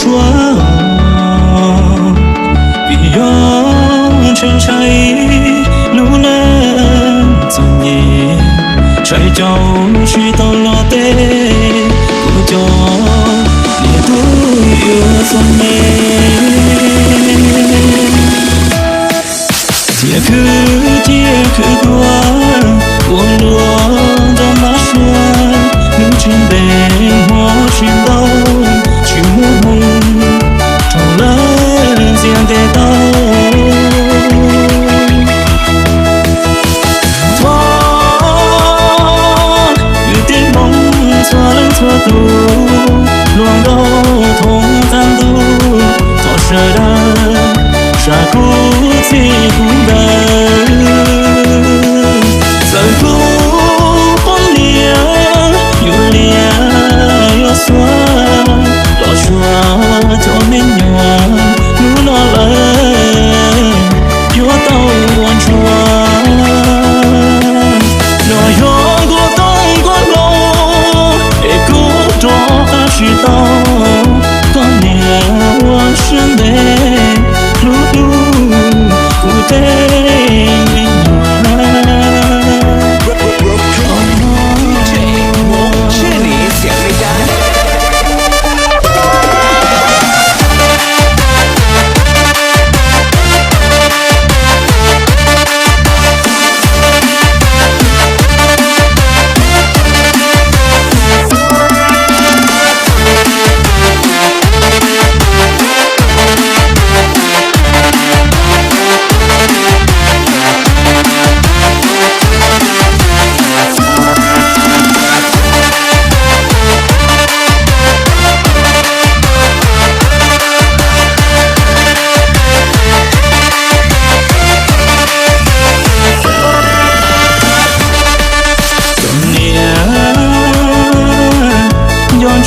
xóa vì gió chân cháy lũ lên dòng nhẹ chạy cháu chỉ tao lo tê của cho để tôi yêu dòng mê chia cứ qua buồn đùa đôi mắt xóa những chuyện về hoa chuyện đau chỉ muốn hôn trong lớn riêng về đâu thoáng như tiếng bóng xóa lưng xóa tù luồng đau thong tan tu thọ sợ đau xa cũ thì cũng đời giờ cũ con lia yêu lia yêu xóa lo xóa cho nên nhỏ cứ lo lắng yêu tao buồn xóa lo yêu của tao có lo để cứu cho ta chỉ tao con lia hoa xuân đến lúc cụ thể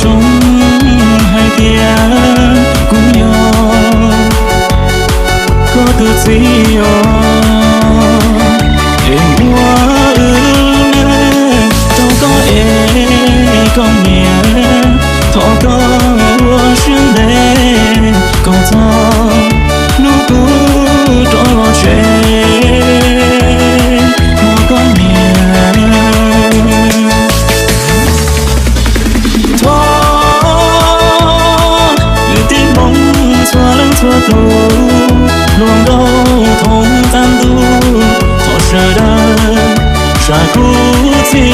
chúng hai kia cũng nhau có thứ gì em hoa tao có con nhẹ thọ có xuyên đêm còn thọ lúc cũ trôi lo chuyện mà con nhẹ thua tu luồng đau thong tan tu thọ sợ đau xa cũ thì